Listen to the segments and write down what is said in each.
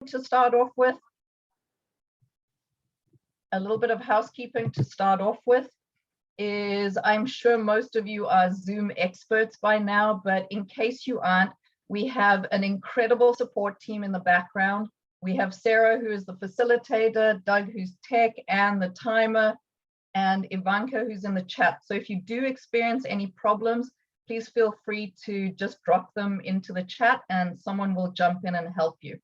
To start off with, a little bit of housekeeping to start off with is I'm sure most of you are Zoom experts by now, but in case you aren't, we have an incredible support team in the background. We have Sarah, who is the facilitator, Doug, who's tech and the timer, and Ivanka, who's in the chat. So if you do experience any problems, please feel free to just drop them into the chat and someone will jump in and help you.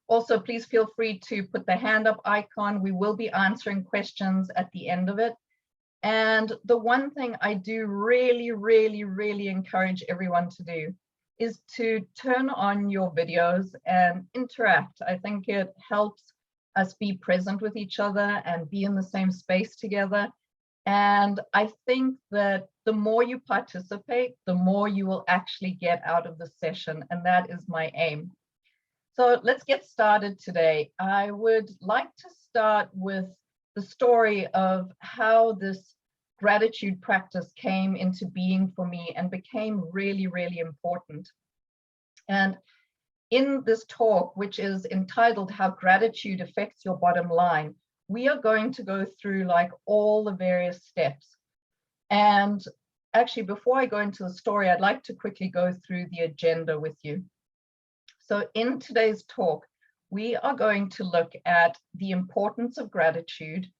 Also, please feel free to put the hand up icon. We will be answering questions at the end of it. And the one thing I do really encourage everyone to do is to turn on your videos and interact. I think it helps us be present with each other and be in the same space together. And I think that the more you participate, the more you will actually get out of the session. And that is my aim. So let's get started today. I would like to start with the story of how this gratitude practice came into being for me and became really important. And in this talk, which is entitled How Gratitude Affects Your Bottom Line, we are going to go through like all the various steps. And actually, before I go into the story, I'd like to quickly go through the agenda with you. So in today's talk, we are going to look at the importance of gratitude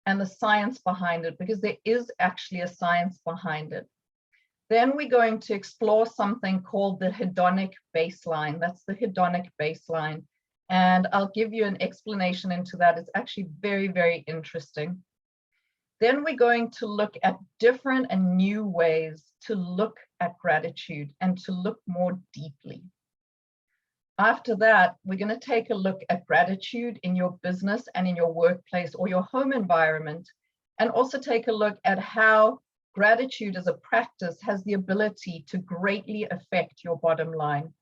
and the science behind it, because there is actually a science behind it. Then we're going to explore something called the Hedonic Baseline. That's the Hedonic Baseline. And I'll give you an explanation into that. It's actually very interesting. Then we're going to look at different and new ways to look at gratitude and to look more deeply. After that, we're going to take a look at gratitude in your business and in your workplace or your home environment, and also take a look at how gratitude as a practice has the ability to greatly affect your bottom line.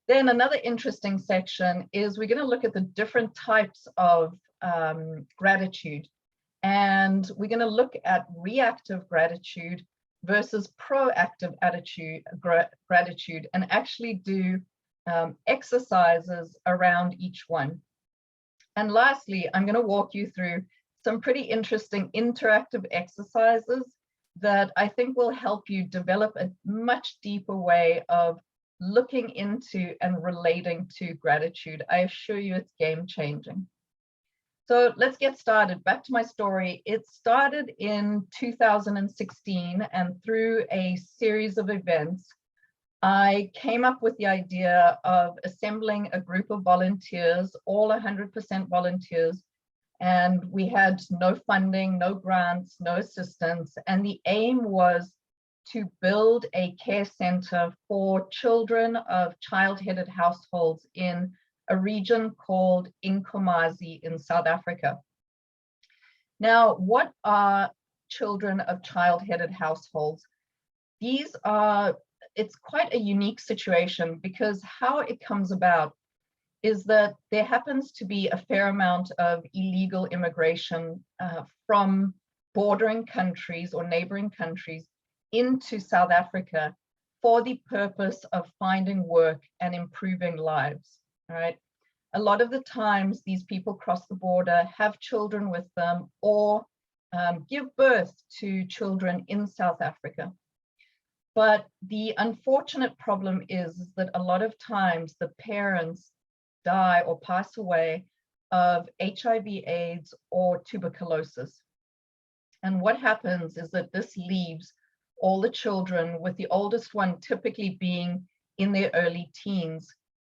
Then another interesting section is we're going to look at the different types of gratitude, and we're going to look at reactive gratitude versus proactive gratitude, and actually do exercises around each one. And lastly, I'm going to walk you through some pretty interesting interactive exercises that I think will help you develop a much deeper way of looking into and relating to gratitude. I assure you it's game-changing. So let's get started. Back to my story. It started in 2016, and through a series of events, I came up with the idea of assembling a group of volunteers, all 100% volunteers, and we had no funding, no grants, no assistance, and the aim was to build a care center for children of child-headed households in a region called Nkomazi in South Africa. Now, what are children of child-headed households? It's quite a unique situation, because how it comes about is that there happens to be a fair amount of illegal immigration from bordering countries or neighboring countries into South Africa for the purpose of finding work and improving lives, right? A lot of the times these people cross the border, have children with them, or give birth to children in South Africa. But the unfortunate problem is that a lot of times the parents die or pass away of HIV/AIDS or tuberculosis. And what happens is that this leaves all the children, with the oldest one typically being in their early teens,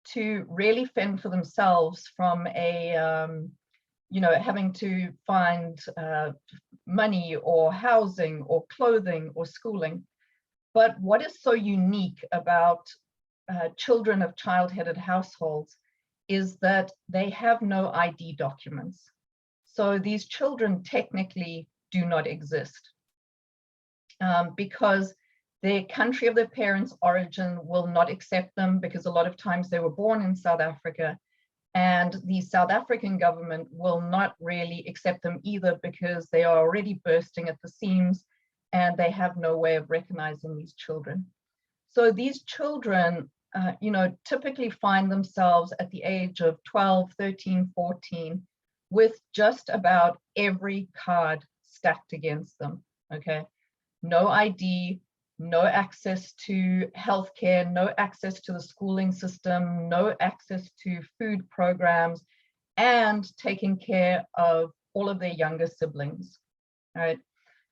to really fend for themselves from having to find money or housing or clothing or schooling. But what is so unique about children of child-headed households is that they have no ID documents. So these children technically do not exist because the country of their parents' origin will not accept them, because a lot of times they were born in South Africa, and the South African government will not really accept them either, because they are already bursting at the seams and they have no way of recognizing these children. So these children typically find themselves at the age of 12, 13, 14 with just about every card stacked against them, okay? No ID, no access to healthcare, no access to the schooling system, no access to food programs, and taking care of all of their younger siblings, all right?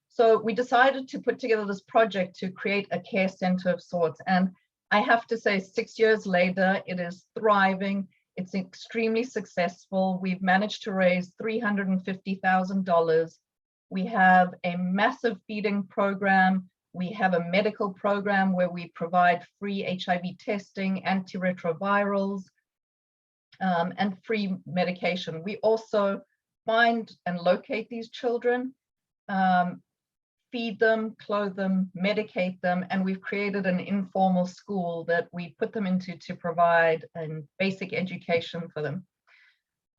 So we decided to put together this project to create a care center of sorts. And I have to say, 6 years later, it is thriving. It's extremely successful. We've managed to raise $350,000. We have a massive feeding program. We have a medical program where we provide free HIV testing, antiretrovirals, and free medication. We also find and locate these children, feed them, clothe them, medicate them, and we've created an informal school that we put them into to provide a basic education for them.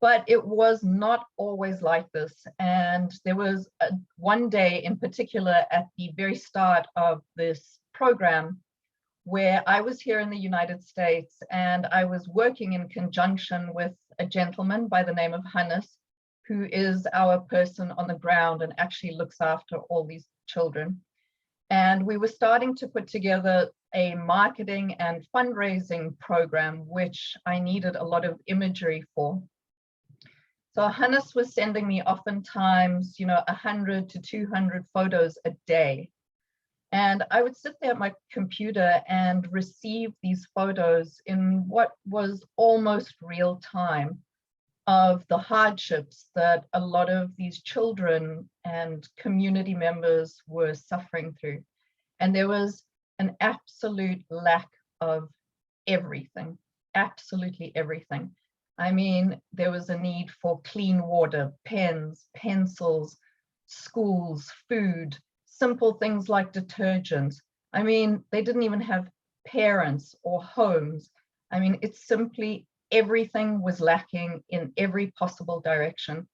But it was not always like this. And there was one day in particular at the very start of this program where I was here in the United States and I was working in conjunction with a gentleman by the name of Hannes, who is our person on the ground and actually looks after all these children. And we were starting to put together a marketing and fundraising program, which I needed a lot of imagery for. So Hannes was sending me oftentimes, 100 to 200 photos a day. And I would sit there at my computer and receive these photos in what was almost real time of the hardships that a lot of these children and community members were suffering through. And there was an absolute lack of everything, absolutely everything. I mean, there was a need for clean water, pens, pencils, schools, food, simple things like detergent. I mean, they didn't even have parents or homes. I mean, it's simply everything was lacking in every possible direction.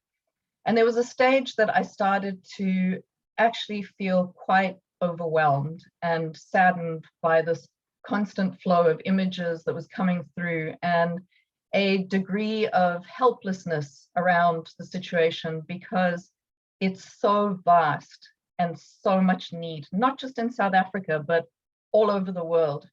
And there was a stage that I started to actually feel quite overwhelmed and saddened by this constant flow of images that was coming through and a degree of helplessness around the situation because it's so vast and so much need, not just in South Africa, but all over the world.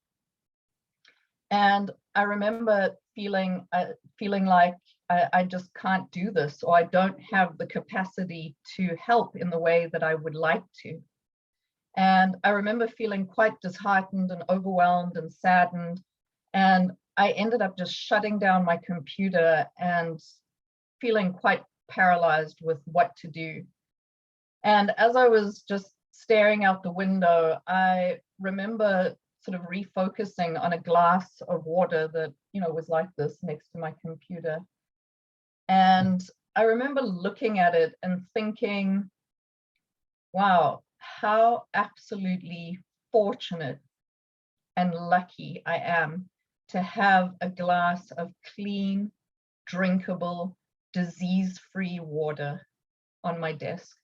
And I remember feeling like I just can't do this, or I don't have the capacity to help in the way that I would like to. And I remember feeling quite disheartened and overwhelmed and saddened. And I ended up just shutting down my computer and feeling quite paralyzed with what to do. And as I was just staring out the window, I remember sort of refocusing on a glass of water that, was like this next to my computer. And I remember looking at it and thinking, wow, how absolutely fortunate and lucky I am to have a glass of clean, drinkable, disease-free water on my desk.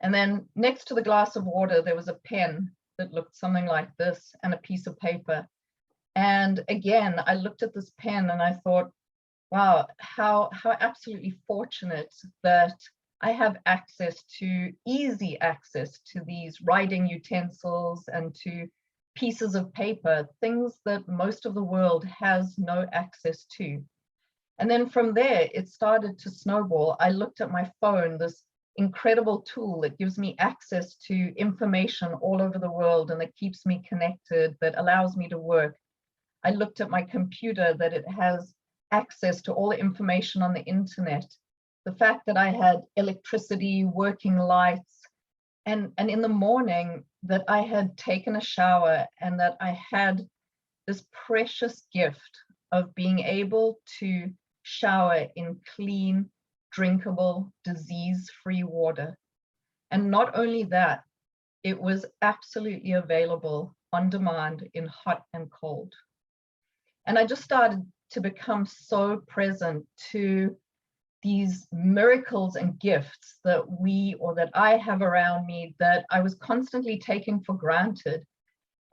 And then next to the glass of water, there was a pen that looked something like this and a piece of paper. And again, I looked at this pen and I thought, wow, how absolutely fortunate that I have easy access to these writing utensils and to pieces of paper, things that most of the world has no access to. And then from there, it started to snowball. I looked at my phone, this incredible tool that gives me access to information all over the world and that keeps me connected, that allows me to work. I looked at my computer, that it has access to all the information on the internet. The fact that I had electricity, working lights, and in the morning that I had taken a shower and that I had this precious gift of being able to shower in clean, drinkable, disease-free water. And not only that, it was absolutely available on demand in hot and cold. And I just started to become so present to these miracles and gifts that I have around me that I was constantly taking for granted.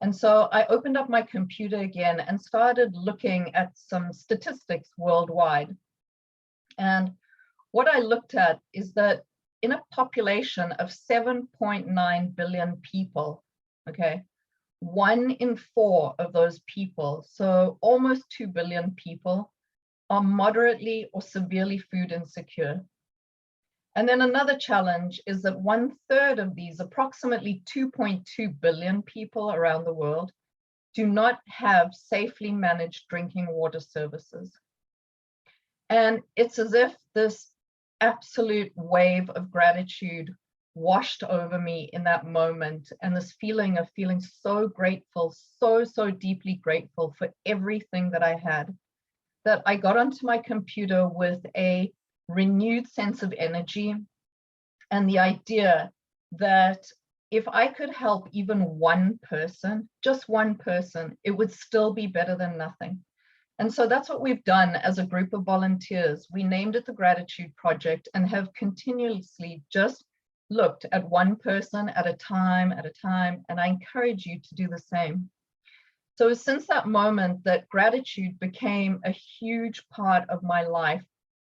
And so I opened up my computer again and started looking at some statistics worldwide. And what I looked at is that in a population of 7.9 billion people, okay, 1 in 4 of those people, so almost 2 billion people, are moderately or severely food insecure. And then another challenge is that 1/3 of these, approximately 2.2 billion people around the world, do not have safely managed drinking water services. And it's as if this absolute wave of gratitude washed over me in that moment, and this feeling of feeling so grateful, so deeply grateful for everything that I had, that I got onto my computer with a renewed sense of energy and the idea that if I could help even one person, just one person, it would still be better than nothing. And so that's what we've done as a group of volunteers. We named it the Gratitude Project and have continuously just looked at one person at a time, and I encourage you to do the same. So since that moment, that gratitude became a huge part of my life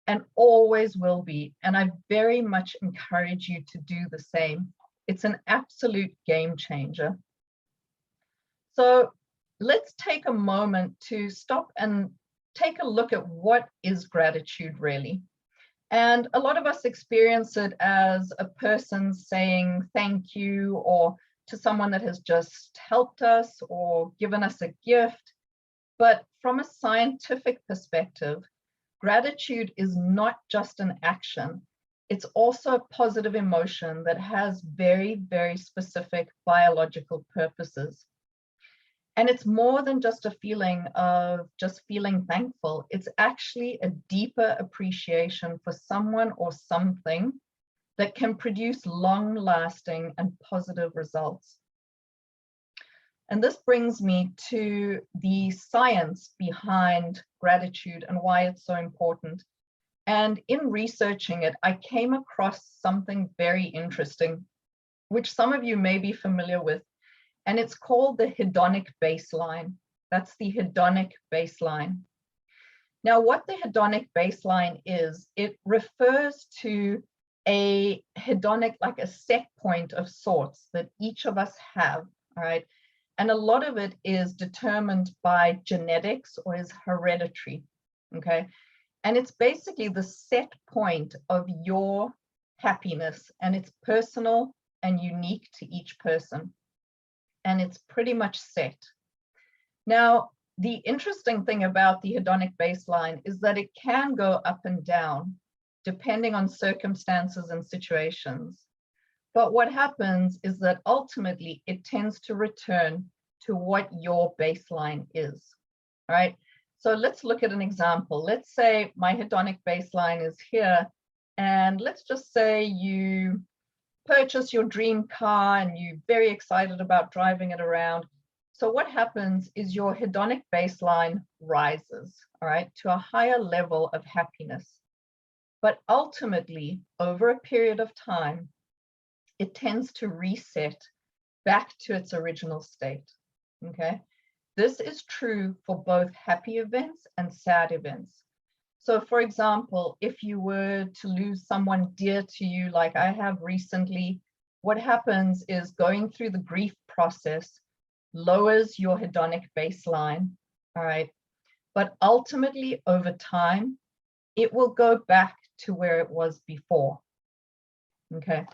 and always will be, and I very much encourage you to do the same. It's an absolute game changer. So let's take a moment to stop and take a look at what is gratitude really. And a lot of us experience it as a person saying thank you, or to someone that has just helped us or given us a gift. But from a scientific perspective, gratitude is not just an action. It's also a positive emotion that has very, very specific biological purposes. And it's more than just a feeling of just feeling thankful. It's actually a deeper appreciation for someone or something that can produce long-lasting and positive results. And this brings me to the science behind gratitude and why it's so important. And in researching it, I came across something very interesting, which some of you may be familiar with, and it's called the Hedonic Baseline. That's the Hedonic Baseline. Now, what the Hedonic Baseline is, it refers to a hedonic, like a set point of sorts that each of us have, all right? And a lot of it is determined by genetics or is hereditary, okay? And it's basically the set point of your happiness, and it's personal and unique to each person. And it's pretty much set. Now, the interesting thing about the hedonic baseline is that it can go up and down depending on circumstances and situations. But what happens is that ultimately it tends to return to what your baseline is, right? So let's look at an example. Let's say my hedonic baseline is here, and let's just say you purchase your dream car and you're very excited about driving it around. So what happens is your hedonic baseline rises, all right, to a higher level of happiness. But ultimately, over a period of time, it tends to reset back to its original state, okay? This is true for both happy events and sad events. So for example, if you were to lose someone dear to you, like I have recently, what happens is going through the grief process lowers your hedonic baseline, all right? But ultimately, over time, it will go back to where it was before, okay?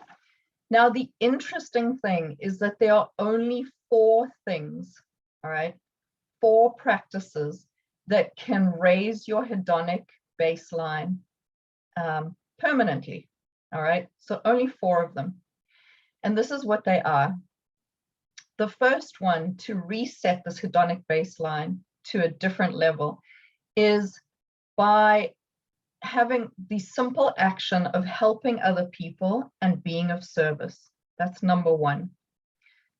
Now, the interesting thing is that there are only 4 things, all right? 4 practices that can raise your hedonic baseline permanently, all right? So only 4 of them. And this is what they are. The first one to reset this hedonic baseline to a different level is by having the simple action of helping other people and being of service. That's number 1.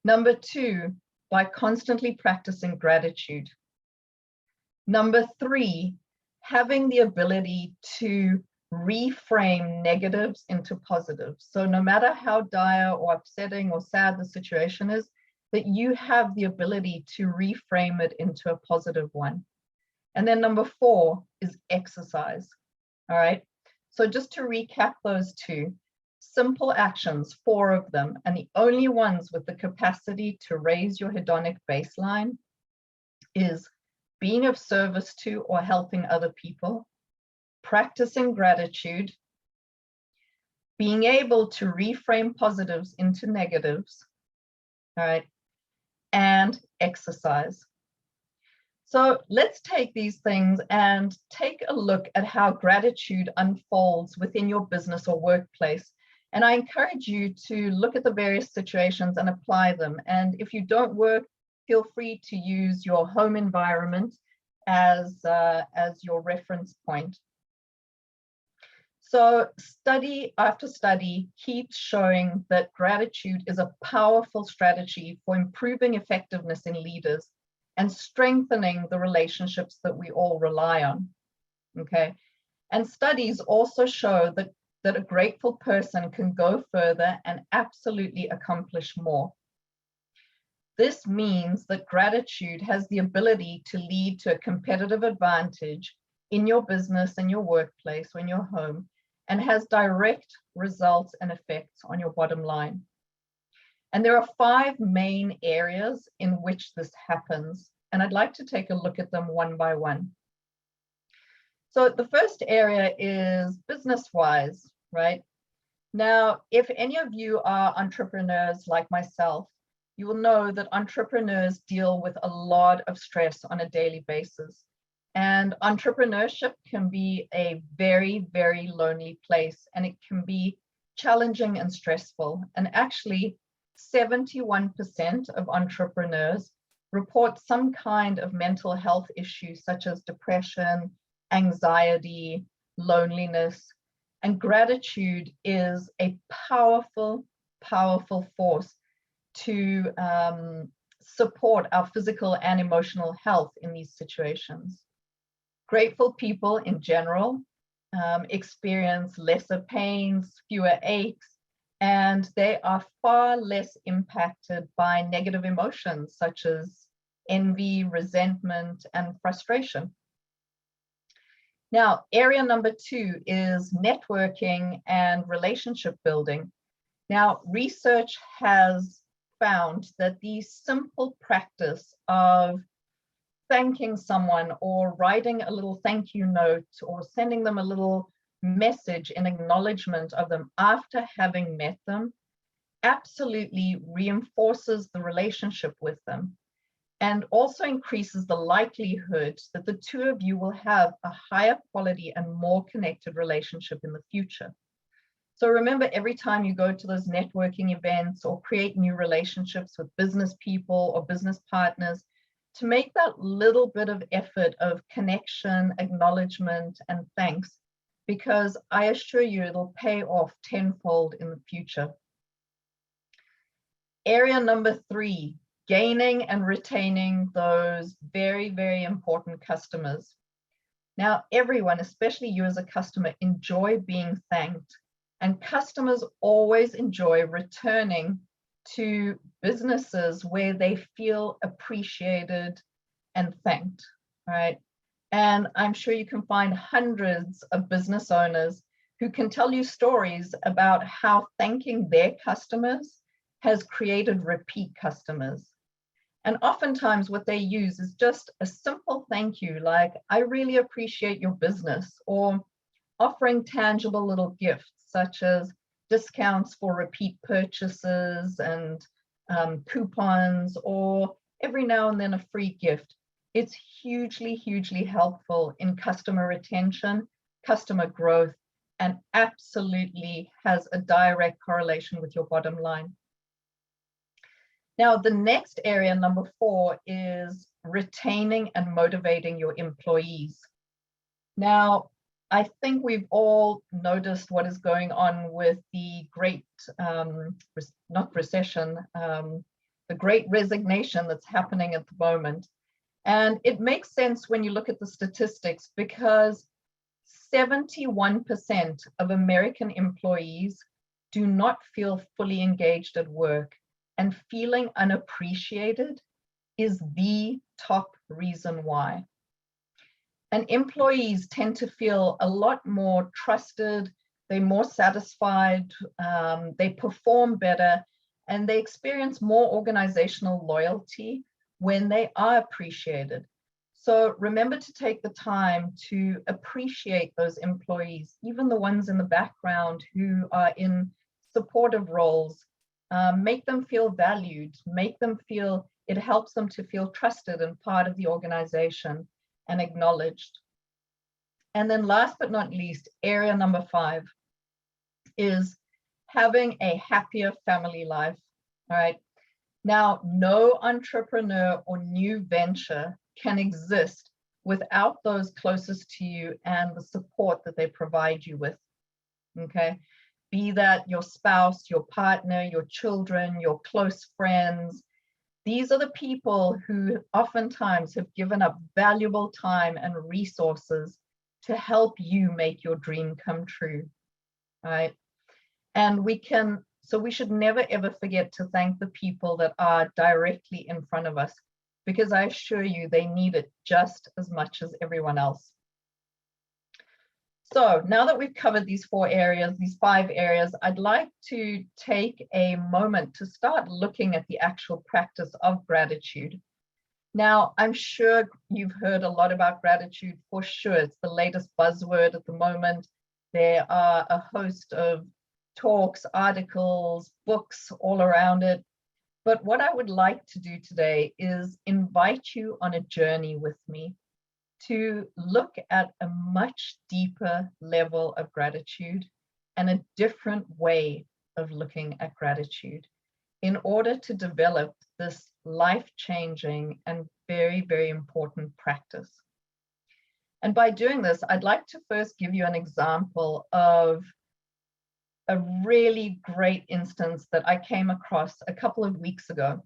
Number 2, by constantly practicing gratitude. Number 3, having the ability to reframe negatives into positives. So no matter how dire or upsetting or sad the situation is, that you have the ability to reframe it into a positive one. And then number 4 is exercise. All right. So just to recap those 2, simple actions, 4 of them, and the only ones with the capacity to raise your hedonic baseline is being of service to or helping other people, practicing gratitude, being able to reframe positives into negatives, all right, and exercise. So let's take these things and take a look at how gratitude unfolds within your business or workplace. And I encourage you to look at the various situations and apply them. And if you don't work, feel free to use your home environment as your reference point. So study after study keeps showing that gratitude is a powerful strategy for improving effectiveness in leaders and strengthening the relationships that we all rely on, okay? And studies also show that a grateful person can go further and absolutely accomplish more. This means that gratitude has the ability to lead to a competitive advantage in your business, in your workplace, or in your home, and has direct results and effects on your bottom line. And there are 5 main areas in which this happens, and I'd like to take a look at them one by one. So the first area is business-wise, right? Now, if any of you are entrepreneurs like myself, you will know that entrepreneurs deal with a lot of stress on a daily basis. And entrepreneurship can be a very, very lonely place, and it can be challenging and stressful. And actually, 71% of entrepreneurs report some kind of mental health issues such as depression, anxiety, loneliness, and gratitude is a powerful, powerful force to support our physical and emotional health in these situations. Grateful people in general experience lesser pains, fewer aches, and they are far less impacted by negative emotions such as envy, resentment, and frustration. Now, area number 2 is networking and relationship building. Now, research has found that the simple practice of thanking someone or writing a little thank you note or sending them a little message in acknowledgement of them after having met them absolutely reinforces the relationship with them and also increases the likelihood that the 2 of you will have a higher quality and more connected relationship in the future. So remember, every time you go to those networking events or create new relationships with business people or business partners, to make that little bit of effort of connection, acknowledgement, and thanks, because I assure you it'll pay off tenfold in the future. Area number 3, gaining and retaining those very, very important customers. Now, everyone, especially you as a customer, enjoy being thanked, and customers always enjoy returning to businesses where they feel appreciated and thanked, right? And I'm sure you can find hundreds of business owners who can tell you stories about how thanking their customers has created repeat customers. And oftentimes what they use is just a simple thank you, like, I really appreciate your business, or offering tangible little gifts such as discounts for repeat purchases and coupons, or every now and then a free gift. It's hugely, hugely helpful in customer retention, customer growth, and absolutely has a direct correlation with your bottom line. Now, the next area, number 4, is retaining and motivating your employees. Now, I think we've all noticed what is going on with the great, not recession, the great resignation that's happening at the moment. And it makes sense when you look at the statistics, because 71% of American employees do not feel fully engaged at work. and feeling unappreciated is the top reason why. And employees tend to feel a lot more trusted, they're more satisfied, they perform better, and they experience more organizational loyalty when they are appreciated. So remember to take the time to appreciate those employees, even the ones in the background who are in supportive roles. Make them feel valued, make them feel, it helps them to feel trusted and part of the organization and acknowledged. And then last but not least, area number 5 is having a happier family life. All right. Now, no entrepreneur or new venture can exist without those closest to you and the support that they provide you with. Okay. Be that your spouse, your partner, your children, your close friends. These are the people who oftentimes have given up valuable time and resources to help you make your dream come true, right? And we should never ever forget to thank the people that are directly in front of us, because I assure you they need it just as much as everyone else. So now that we've covered these 4 areas, these 5 areas, I'd like to take a moment to start looking at the actual practice of gratitude. Now, I'm sure you've heard a lot about gratitude, for sure. It's the latest buzzword at the moment. There are a host of talks, articles, books all around it. But what I would like to do today is invite you on a journey with me to look at a much deeper level of gratitude and a different way of looking at gratitude in order to develop this life-changing and very, very important practice. And by doing this, I'd like to first give you an example of a really great instance that I came across a couple of weeks ago.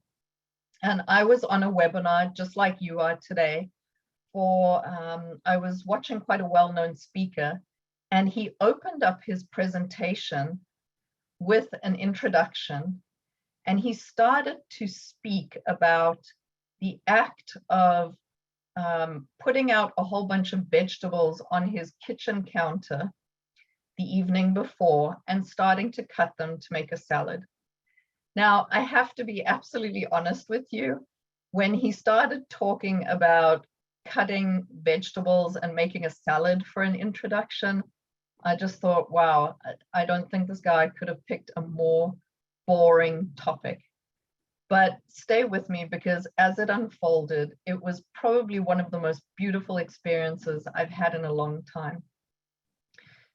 And I was on a webinar just like you are today. I was watching quite a well-known speaker, and he opened up his presentation with an introduction, and he started to speak about the act of putting out a whole bunch of vegetables on his kitchen counter the evening before and starting to cut them to make a salad. Now, I have to be absolutely honest with you. When he started talking about cutting vegetables and making a salad for an introduction, I just thought, wow, I don't think this guy could have picked a more boring topic. But stay with me, because as it unfolded, it was probably one of the most beautiful experiences I've had in a long time.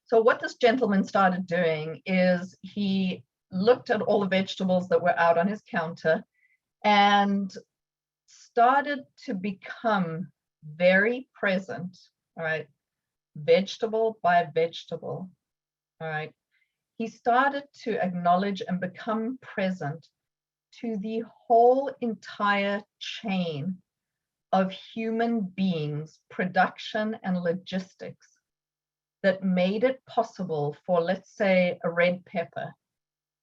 So what this gentleman started doing is he looked at all the vegetables that were out on his counter and started to become very present, all right, vegetable by vegetable, all right. He started to acknowledge and become present to the whole entire chain of human beings, production and logistics that made it possible for, let's say, a red pepper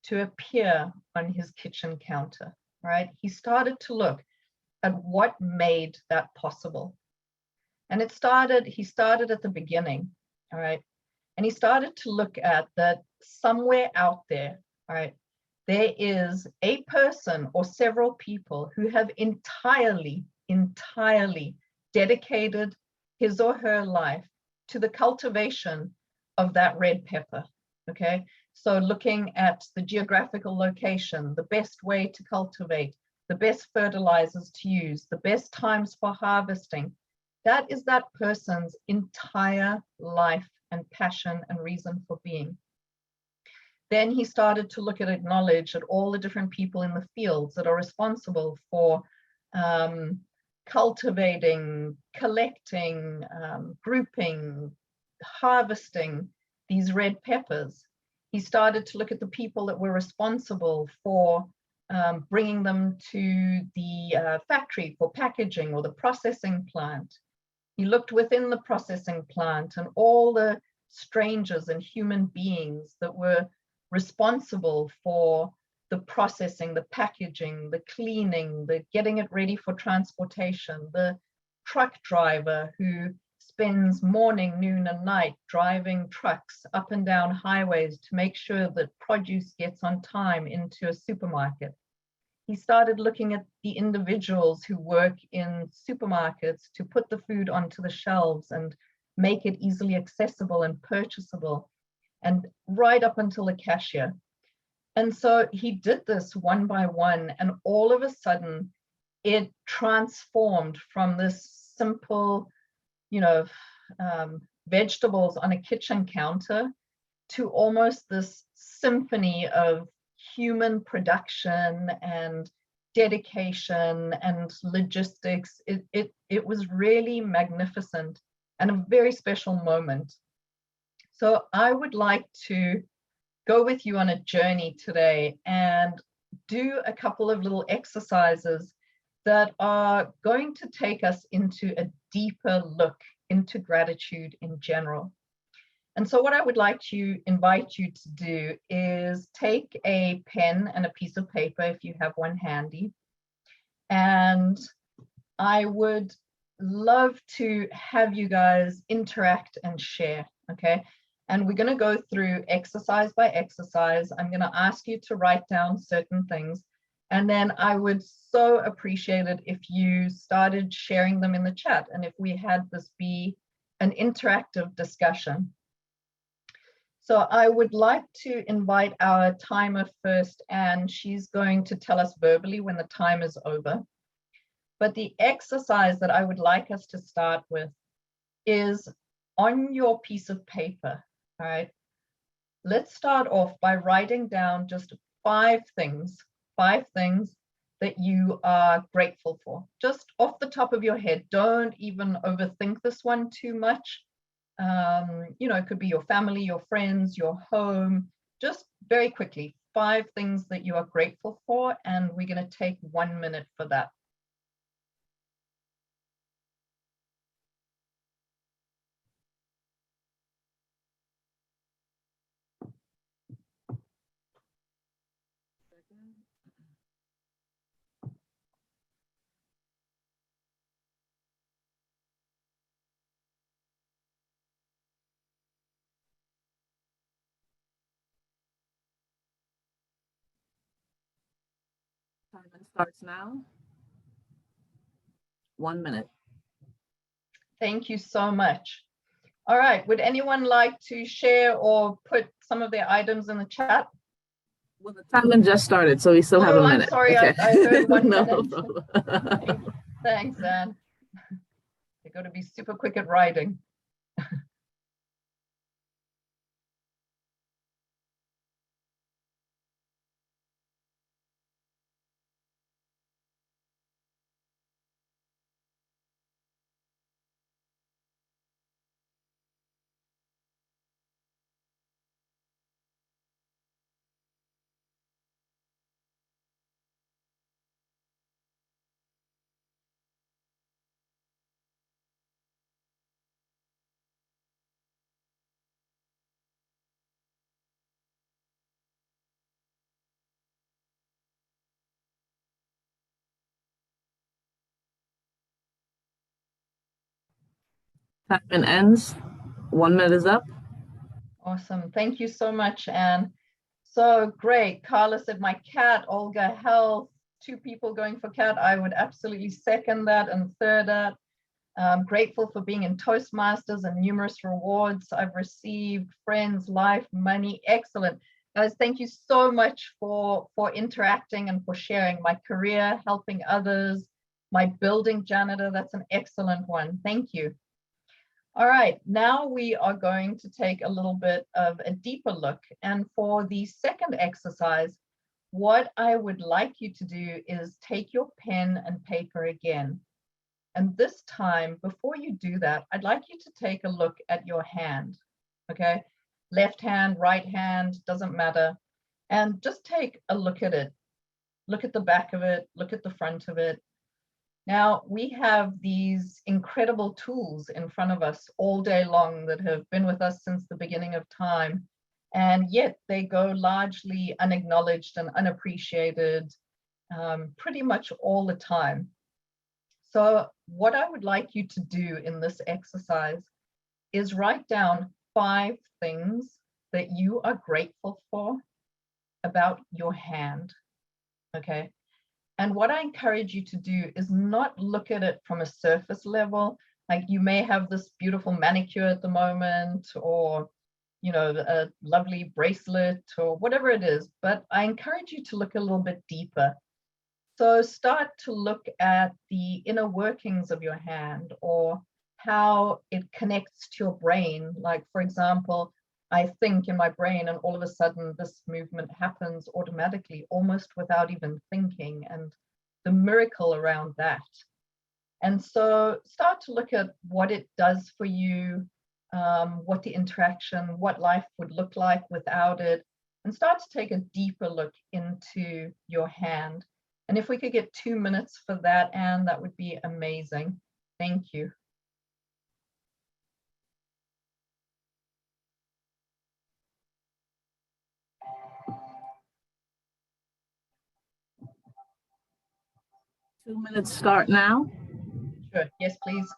to appear on his kitchen counter, right? He started to look at what made that possible. And he started at the beginning, all right? And he started to look at that somewhere out there, all right, there is a person or several people who have entirely dedicated his or her life to the cultivation of that red pepper, okay? So looking at the geographical location, the best way to cultivate, the best fertilizers to use, the best times for harvesting, that is that person's entire life and passion and reason for being. Then he started to look at, acknowledge at all the different people in the fields that are responsible for cultivating, collecting, grouping, harvesting these red peppers. He started to look at the people that were responsible for bringing them to the factory for packaging or the processing plant. He looked within the processing plant and all the strangers and human beings that were responsible for the processing, the packaging, the cleaning, the getting it ready for transportation, the truck driver who spends morning, noon, and night driving trucks up and down highways to make sure that produce gets on time into a supermarket. He started looking at the individuals who work in supermarkets to put the food onto the shelves and make it easily accessible and purchasable, and right up until the cashier. And so he did this one by one, and all of a sudden it transformed from this simple, vegetables on a kitchen counter to almost this symphony of human production and dedication and logistics. It was really magnificent and a very special moment. So I would like to go with you on a journey today and do a couple of little exercises that are going to take us into a deeper look into gratitude in general. And so what I would like to invite you to do is take a pen and a piece of paper if you have one handy. And I would love to have you guys interact and share, okay? And we're going to go through exercise by exercise. I'm going to ask you to write down certain things. And then I would so appreciate it if you started sharing them in the chat and if we had this be an interactive discussion. So I would like to invite our timer first, and she's going to tell us verbally when the time is over. But the exercise that I would like us to start with is on your piece of paper, all right? Let's start off by writing down just 5 things that you are grateful for. Just off the top of your head, don't even overthink this one too much. It could be your family, your friends, your home. Just very quickly, 5 things that you are grateful for, and we're going to take 1 minute for that. Timer starts now. 1 minute. Thank you so much. All right, would anyone like to share or put some of their items in the chat? Well, the timer just started, so we still have a minute. I'm sorry, okay. I heard 1 No minute. problem. Thanks, Anne. You're going to be super quick at writing. Timer ends. 1 minute is up. Awesome. Thank you so much, Anne. So great. Carla said my cat, Olga, health. 2 people going for cat. I would absolutely second that and third that. I'm grateful for being in Toastmasters and numerous rewards I've received, friends, life, money. Excellent. Guys, thank you so much for interacting and for sharing. My career, helping others, my building janitor, that's an excellent one. Thank you. All right, now we are going to take a little bit of a deeper look. And for the second exercise, what I would like you to do is take your pen and paper again. And this time, before you do that, I'd like you to take a look at your hand, okay? Left hand, right hand, doesn't matter. And just take a look at it. Look at the back of it, look at the front of it. Now, we have these incredible tools in front of us all day long that have been with us since the beginning of time. and yet they go largely unacknowledged and unappreciated pretty much all the time. So what I would like you to do in this exercise is write down 5 things that you are grateful for about your hand, okay? And what I encourage you to do is not look at it from a surface level, like you may have this beautiful manicure at the moment, or you know, a lovely bracelet or whatever it is, but I encourage you to look a little bit deeper. So start to look at the inner workings of your hand, or how it connects to your brain. Like, for example, I think in my brain and all of a sudden this movement happens automatically, almost without even thinking, and the miracle around that. And so start to look at what it does for you, what the interaction, what life would look like without it, and start to take a deeper look into your hand. And if we could get 2 minutes for that, Anne, that would be amazing. Thank you. Two minutes start now. Sure, yes, please.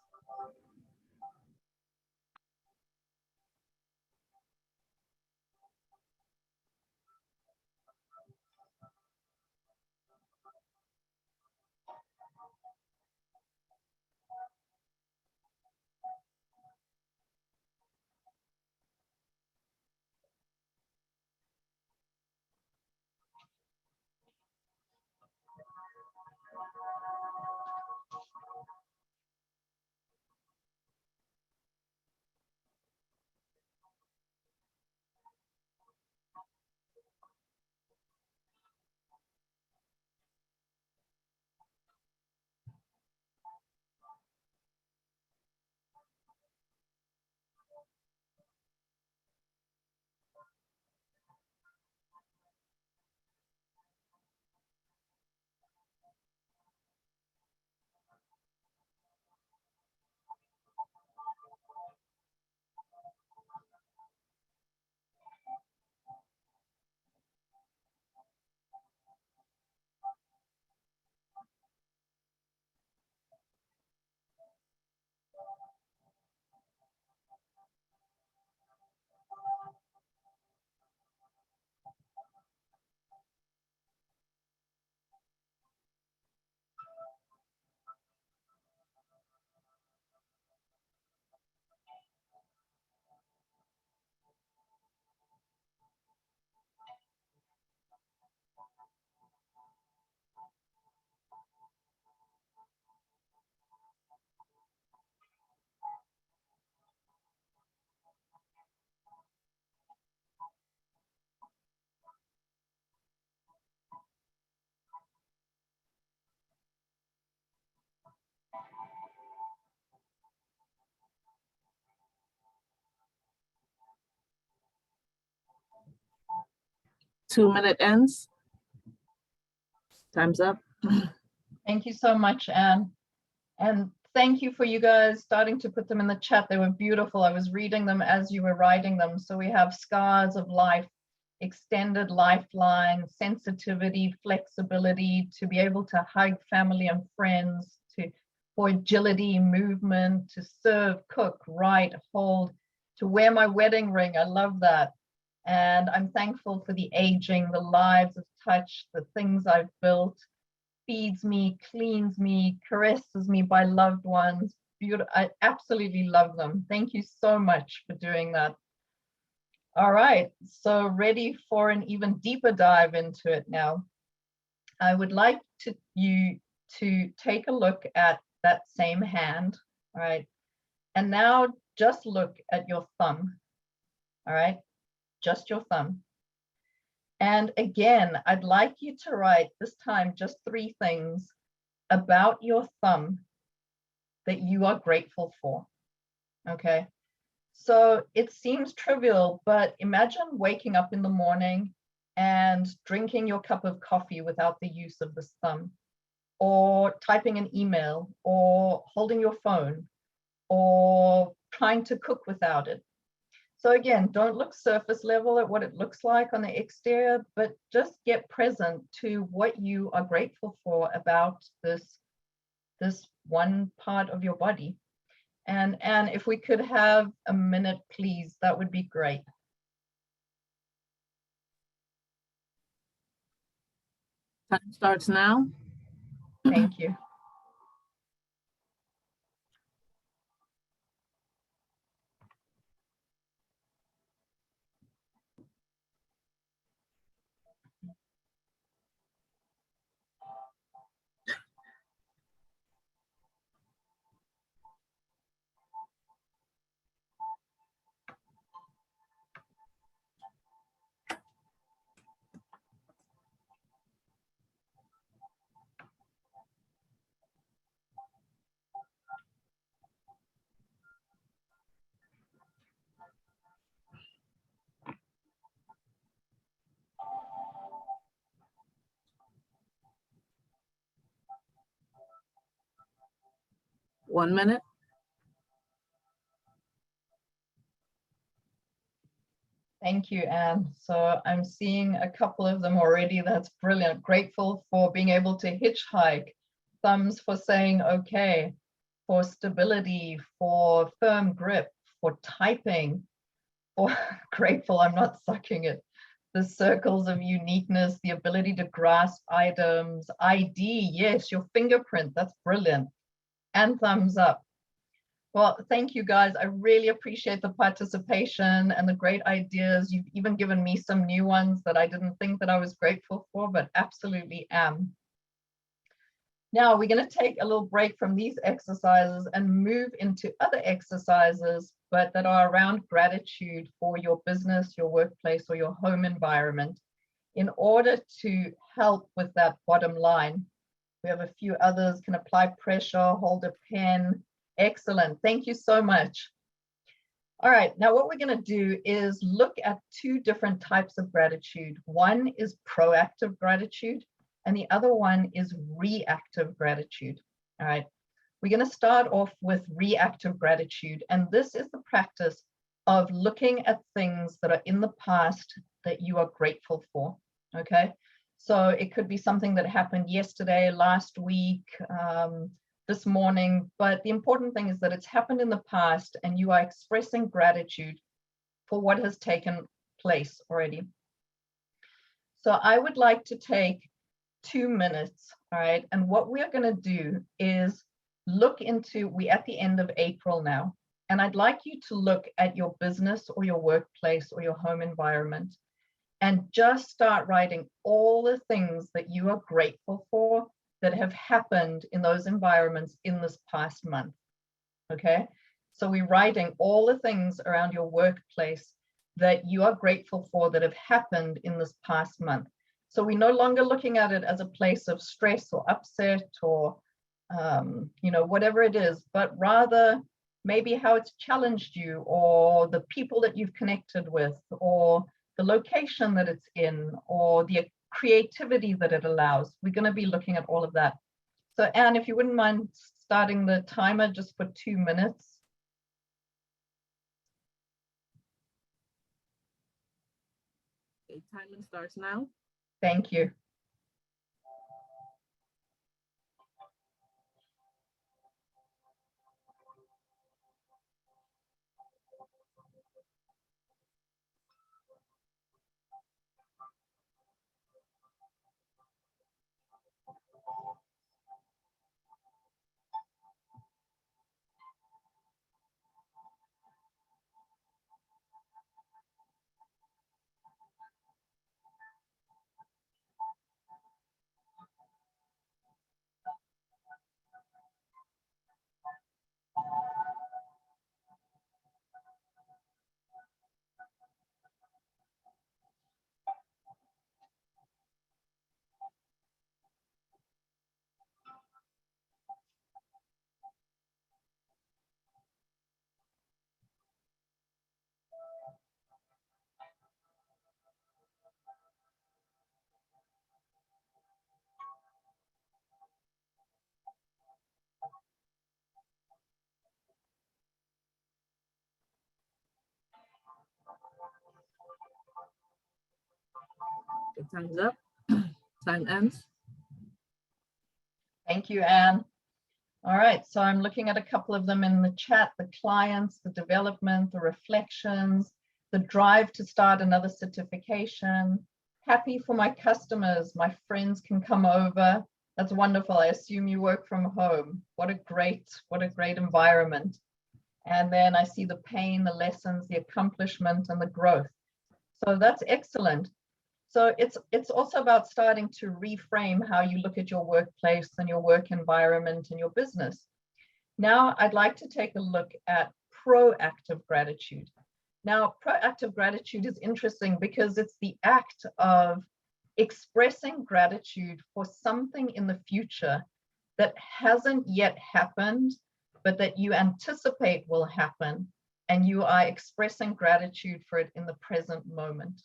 Two-minute ends. Time's up. Thank you so much, Anne. And thank you for you guys starting to put them in the chat. They were beautiful. I was reading them as you were writing them. So we have scars of life, extended lifeline, sensitivity, flexibility, to be able to hug family and friends, for agility, movement, to serve, cook, write, hold, to wear my wedding ring. I love that. And I'm thankful for the aging, the lives of touch, the things I've built, feeds me, cleans me, caresses me by loved ones. Beautiful. I absolutely love them. Thank you so much for doing that. All right, so ready for an even deeper dive into it now. I would like you to take a look at that same hand, all right? And now just look at your thumb, all right? Just your thumb. And again, I'd like you to write this time just 3 things about your thumb that you are grateful for, okay? So it seems trivial, but imagine waking up in the morning and drinking your cup of coffee without the use of this thumb, or typing an email, or holding your phone, or trying to cook without it. So again, don't look surface level at what it looks like on the exterior, but just get present to what you are grateful for about this one part of your body. And if we could have a minute, please, that would be great. Time starts now. Thank you. One minute. Thank you, Anne. So I'm seeing a couple of them already. That's brilliant. Grateful for being able to hitchhike. Thumbs for saying okay, for stability, for firm grip, for typing, for grateful I'm not sucking it. The circles of uniqueness, the ability to grasp items, ID, yes, your fingerprint, that's brilliant. And thumbs up. Well, thank you guys. I really appreciate the participation and the great ideas. You've even given me some new ones that I didn't think that I was grateful for, but absolutely am. Now we're going to take a little break from these exercises and move into other exercises, but that are around gratitude for your business, your workplace, or your home environment in order to help with that bottom line. We have a few others. Can apply pressure, hold a pen. Excellent. Thank you so much. All right, now what we're going to do is look at two different types of gratitude. One is proactive gratitude, and the other one is reactive gratitude. All right, we're going to start off with reactive gratitude, and this is the practice of looking at things that are in the past that you are grateful for. Okay, so it could be something that happened yesterday, last week, this morning, but the important thing is that it's happened in the past and you are expressing gratitude for what has taken place already. So I would like to take 2 minutes, all right, and what we are going to do is look into, we're at the end of April now, and I'd like you to look at your business or your workplace or your home environment and just start writing all the things that you are grateful for that have happened in those environments in this past month. Okay, so we're writing all the things around your workplace that you are grateful for that have happened in this past month. So we're no longer looking at it as a place of stress or upset or you know, whatever it is, but rather maybe how it's challenged you, or the people that you've connected with, or the location that it's in, or the creativity that it allows. We're going to be looking at all of that. So Anne, if you wouldn't mind starting the timer just for 2 minutes. Okay, timer starts now. Thank you. Okay, time's up. Time ends. Thank you, Anne. All right, so I'm looking at a couple of them in the chat, the clients, the development, the reflections, the drive to start another certification. Happy for my customers, my friends can come over. That's wonderful. I assume you work from home. What a great environment. And then I see the pain, the lessons, the accomplishment, and the growth. So that's excellent. So it's also about starting to reframe how you look at your workplace and your work environment and your business. Now, I'd like to take a look at proactive gratitude. Now, proactive gratitude is interesting because it's the act of expressing gratitude for something in the future that hasn't yet happened, but that you anticipate will happen, and you are expressing gratitude for it in the present moment.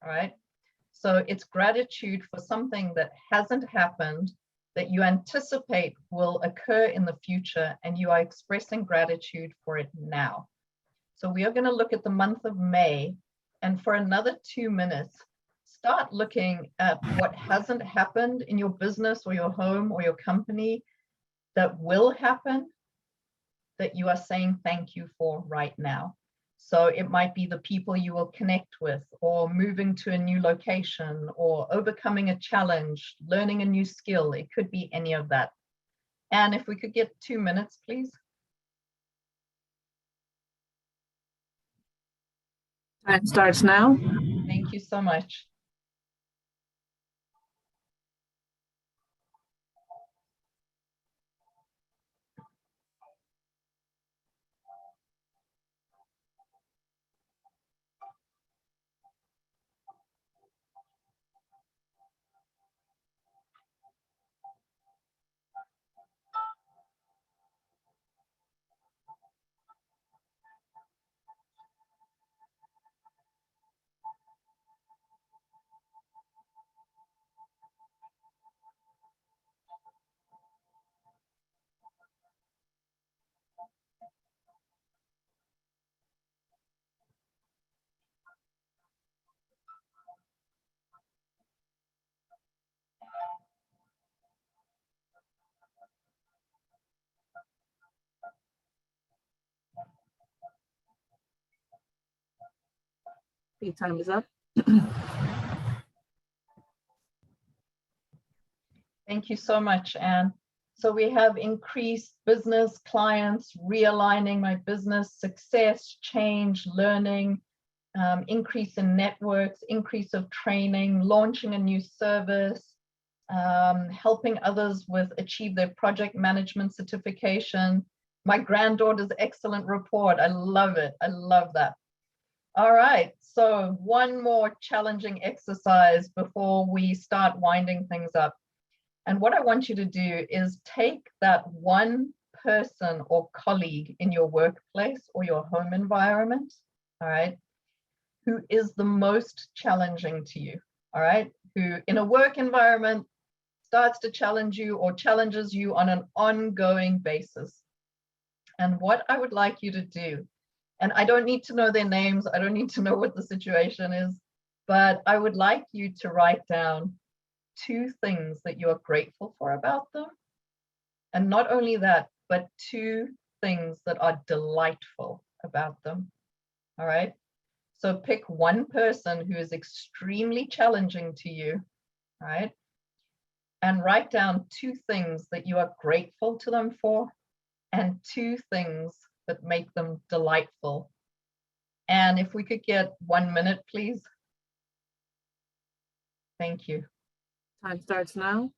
All right. So it's gratitude for something that hasn't happened, that you anticipate will occur in the future, and you are expressing gratitude for it now. So we are going to look at the month of May, and for another 2 minutes, start looking at what hasn't happened in your business or your home or your company that will happen, that you are saying thank you for right now. So it might be the people you will connect with, or moving to a new location, or overcoming a challenge, learning a new skill. It could be any of that. And if we could get 2 minutes, please. Time starts now. Thank you so much. Okay, time is up. Thank you so much, Anne. So we have increased business, clients, realigning my business, success, change, learning, increase in networks, increase of training, launching a new service, helping others with achieve their project management certification. My granddaughter's excellent report. I love it. I love that. All right, so one more challenging exercise before we start winding things up. And what I want you to do is take that one person or colleague in your workplace or your home environment, all right, who is the most challenging to you, all right, who in a work environment starts to challenge you or challenges you on an ongoing basis. And what I would like you to do, and I don't need to know their names, I don't need to know what the situation is, but I would like you to write down 2 things that you are grateful for about them. And not only that, but 2 things that are delightful about them. All right. So pick one person who is extremely challenging to you, all right? And write down 2 things that you are grateful to them for, and 2 things that make them delightful. And if we could get 1 minute, please. Thank you. Time starts now.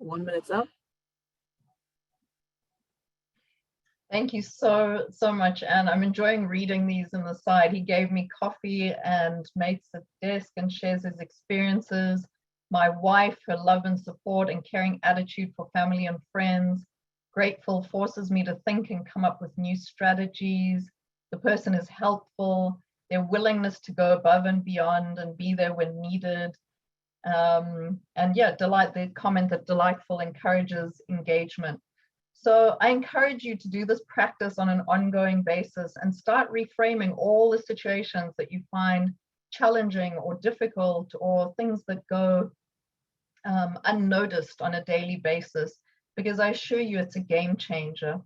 1 minute's up. Thank you so much, Anne. I'm enjoying reading these on the side. He gave me coffee and mates at desk and shares his experiences. My wife, her love and support and caring attitude for family and friends. Grateful forces me to think and come up with new strategies. The person is helpful. Their willingness to go above and beyond and be there when needed. And yeah, the comment that delightful encourages engagement. So I encourage you to do this practice on an ongoing basis and start reframing all the situations that you find challenging or difficult or things that go unnoticed on a daily basis, because I assure you it's a game changer.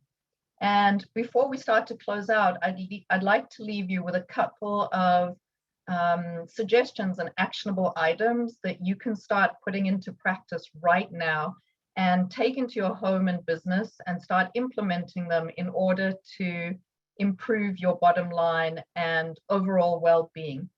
And before we start to close out, I'd like to leave you with a couple of suggestions and actionable items that you can start putting into practice right now and take into your home and business and start implementing them in order to improve your bottom line and overall well-being.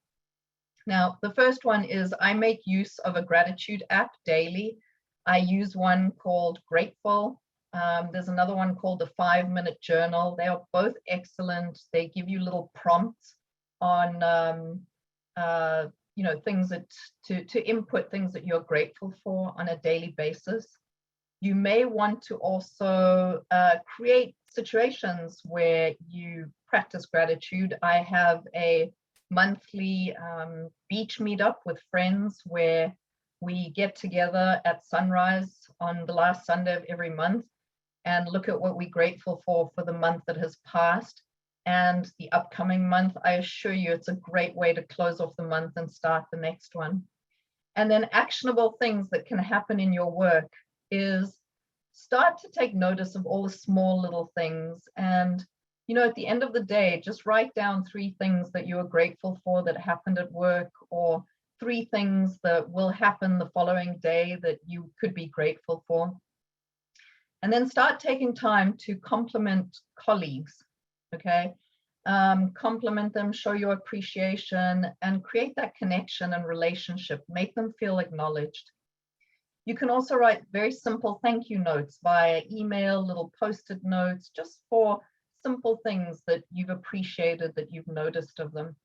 Now, the first one is I make use of a gratitude app daily. I use one called Grateful. There's another one called the 5-Minute Journal. They are both excellent. They give you little prompts on things that to input things that you're grateful for on a daily basis. You may want to also create situations where you practice gratitude. I have a monthly beach meetup with friends where we get together at sunrise on the last Sunday of every month and look at what we're grateful for the month that has passed and the upcoming month. I assure you it's a great way to close off the month and start the next one. And then actionable things that can happen in your work is start to take notice of all the small little things. And, at the end of the day, just write down 3 things that you are grateful for that happened at work, or 3 things that will happen the following day that you could be grateful for. And then start taking time to compliment colleagues, okay? Compliment them, show your appreciation, and create that connection and relationship. Make them feel acknowledged. You can also write very simple thank you notes via email, little post-it notes, just for simple things that you've appreciated, that you've noticed of them.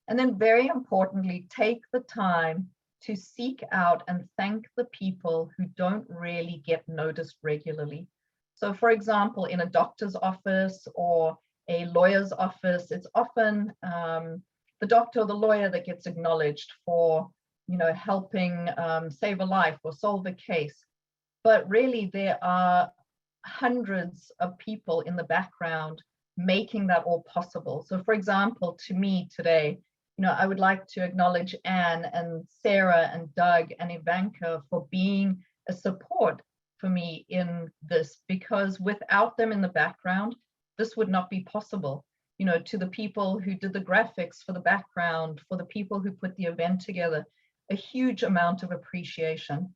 And then very importantly, take the time to seek out and thank the people who don't really get noticed regularly. So for example, in a doctor's office or a lawyer's office, it's often the doctor or the lawyer that gets acknowledged for helping save a life or solve a case. But really there are hundreds of people in the background making that all possible. So for example, to me today, I would like to acknowledge Anne and Sarah and Doug and Ivanka for being a support for me in this, because without them in the background, this would not be possible. To the people who did the graphics for the background, for the people who put the event together, a huge amount of appreciation.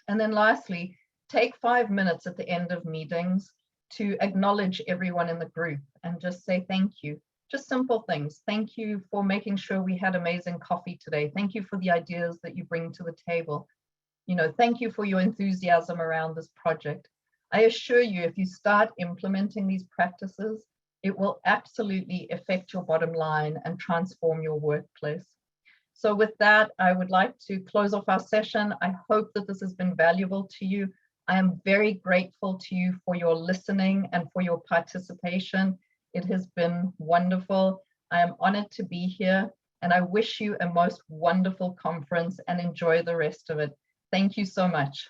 And then lastly, take 5 minutes at the end of meetings to acknowledge everyone in the group and just say thank you. Just simple things. Thank you for making sure we had amazing coffee today. Thank you for the ideas that you bring to the table. Thank you for your enthusiasm around this project. I assure you, if you start implementing these practices, it will absolutely affect your bottom line and transform your workplace. So with that, I would like to close off our session. I hope that this has been valuable to you. I am very grateful to you for your listening and for your participation. It has been wonderful. I am honored to be here, and I wish you a most wonderful conference and enjoy the rest of it. Thank you so much.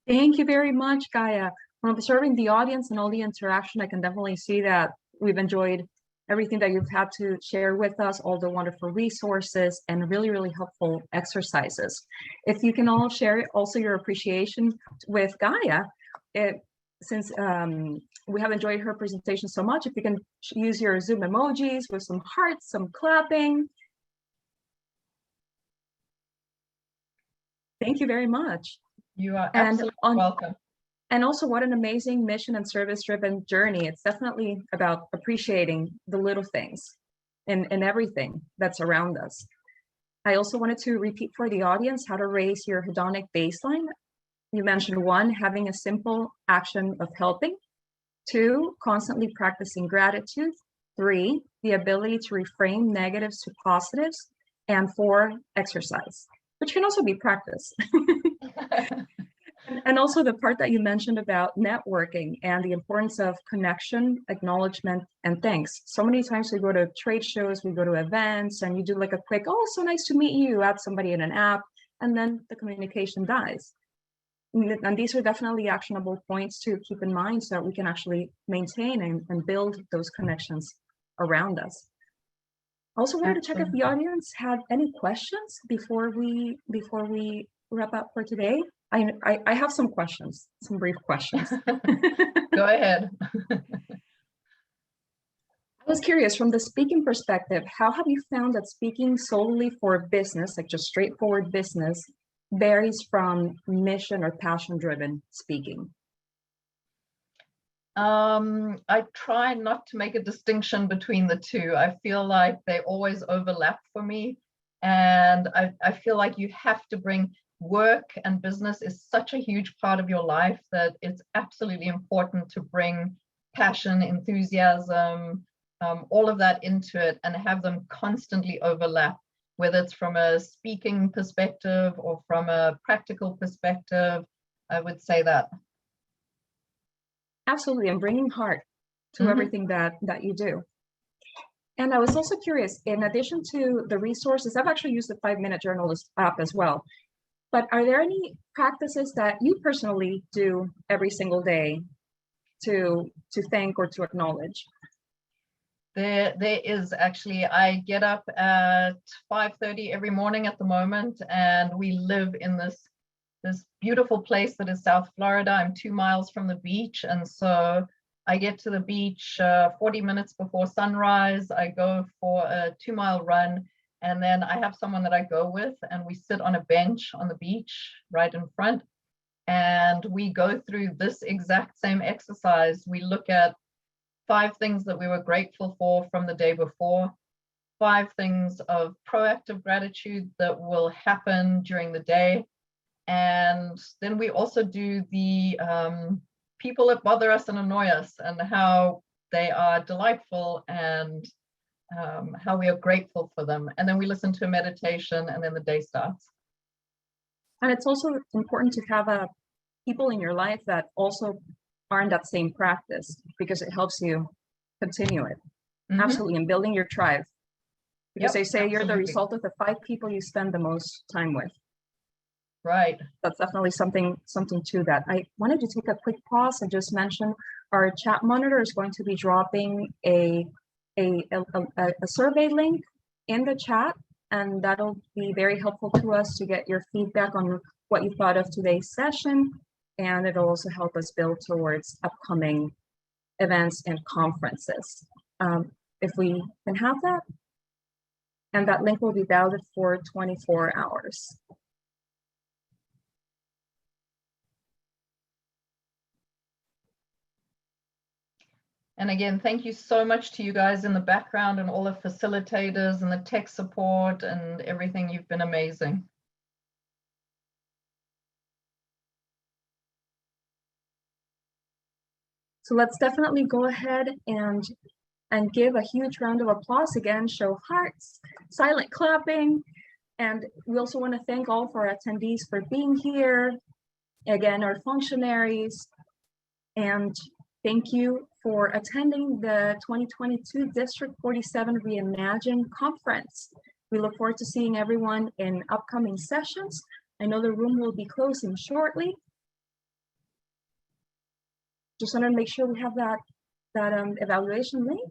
Thank you very much, Gaia. From observing the audience and all the interaction, I can definitely see that we've enjoyed everything that you've had to share with us, all the wonderful resources and really, really helpful exercises. If you can all share also your appreciation with Gaia, since we have enjoyed her presentation so much, if you can use your Zoom emojis with some hearts, some clapping. Thank you very much. You are absolutely welcome. And also, what an amazing mission and service-driven journey. It's definitely about appreciating the little things and everything that's around us. I also wanted to repeat for the audience how to raise your hedonic baseline. You mentioned 1, having a simple action of helping. 2, constantly practicing gratitude. 3, the ability to reframe negatives to positives. And 4, exercise, which can also be practice. And also the part that you mentioned about networking and the importance of connection, acknowledgement, and thanks. So many times we go to trade shows, we go to events, and you do like a quick, oh, so nice to meet you, add somebody in an app, and then the communication dies. And these are definitely actionable points to keep in mind so that we can actually maintain and build those connections around us. Also wanted to check if the audience had any questions before we wrap up for today. I have some questions, some brief questions. Go ahead. I was curious, from the speaking perspective, how have you found that speaking solely for business, like just straightforward business, varies from mission or passion-driven speaking? I try not to make a distinction between the two. I feel like they always overlap for me. And I feel like you have to bring work, and business is such a huge part of your life that it's absolutely important to bring passion, enthusiasm, all of that into it and have them constantly overlap, whether it's from a speaking perspective or from a practical perspective. I would say that. Absolutely, and bringing heart to everything that you do. And I was also curious, in addition to the resources, I've actually used the 5-Minute Journalist app as well. But are there any practices that you personally do every single day to thank or to acknowledge? There is actually. I get up at 5:30 every morning at the moment, and we live in this beautiful place that is South Florida. I'm 2 miles from the beach, and so I get to the beach 40 minutes before sunrise. I go for a 2-mile run, and then I have someone that I go with, and we sit on a bench on the beach right in front, and we go through this exact same exercise. We look at 5 things that we were grateful for from the day before, 5 things of proactive gratitude that will happen during the day. And then we also do the people that bother us and annoy us, and how they are delightful, and how we are grateful for them. And then we listen to a meditation, and then the day starts. And it's also important to have people in your life that also are in that same practice, because it helps you continue it. Absolutely, and building your tribe. Because they say you're the result of the 5 people you spend the most time with. Right. That's definitely something to that. I wanted to take a quick pause and just mention our chat monitor is going to be dropping a survey link in the chat, and that'll be very helpful to us to get your feedback on what you thought of today's session, and it'll also help us build towards upcoming events and conferences. If we can have that, and that link will be valid for 24 hours. And again, thank you so much to you guys in the background, and all the facilitators and the tech support and everything. You've been amazing. So let's definitely go ahead and give a huge round of applause again, show hearts, silent clapping. And we also want to thank all of our attendees for being here. Again, our functionaries, and thank you for attending the 2022 District 47 Reimagine Conference. We look forward to seeing everyone in upcoming sessions. I know the room will be closing shortly. Just want to make sure we have that evaluation link.